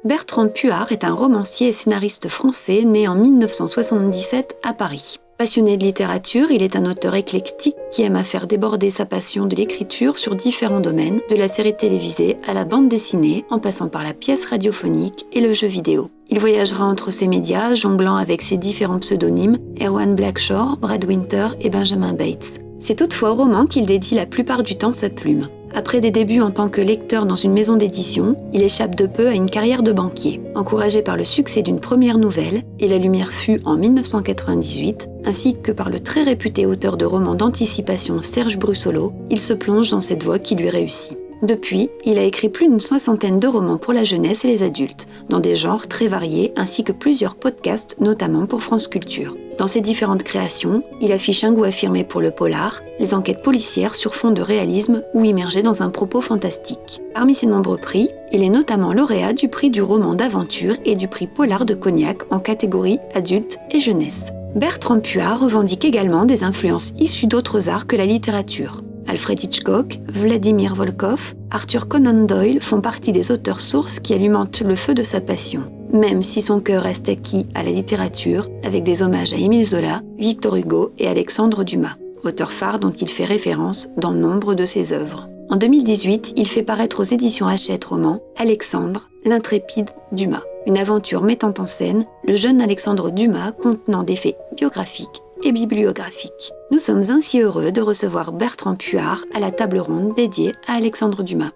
Bertrand Puart est un romancier et scénariste français né en 1977 à Paris. Passionné de littérature, il est un auteur éclectique qui aime à faire déborder sa passion de l'écriture sur différents domaines, de la série télévisée à la bande dessinée, en passant par la pièce radiophonique et le jeu vidéo. Il voyagera entre ces médias, jonglant avec ses différents pseudonymes, Erwan Blackshore, Brad Winter et Benjamin Bates. C'est toutefois au roman qu'il dédie la plupart du temps sa plume. Après des débuts en tant que lecteur dans une maison d'édition, il échappe de peu à une carrière de banquier. Encouragé par le succès d'une première nouvelle, Et la lumière fut en 1998, ainsi que par le très réputé auteur de romans d'anticipation Serge Brussolo, il se plonge dans cette voie qui lui réussit. Depuis, il a écrit plus d'une 60aine de romans pour la jeunesse et les adultes, dans des genres très variés, ainsi que plusieurs podcasts, notamment pour France Culture. Dans ses différentes créations, il affiche un goût affirmé pour le polar, les enquêtes policières sur fond de réalisme ou immergées dans un propos fantastique. Parmi ses nombreux prix, il est notamment lauréat du prix du roman d'aventure et du prix Polar de Cognac en catégorie adulte et jeunesse. Bertrand Puart revendique également des influences issues d'autres arts que la littérature. Alfred Hitchcock, Vladimir Volkov, Arthur Conan Doyle font partie des auteurs sources qui alimentent le feu de sa passion. Même si son cœur reste acquis à la littérature, avec des hommages à Émile Zola, Victor Hugo et Alexandre Dumas, auteurs phares dont il fait référence dans nombre de ses œuvres. En 2018, il fait paraître aux éditions Hachette Roman Alexandre, l'intrépide Dumas, une aventure mettant en scène le jeune Alexandre Dumas contenant des faits biographiques et bibliographiques. Nous sommes ainsi heureux de recevoir Bertrand Puart à la table ronde dédiée à Alexandre Dumas.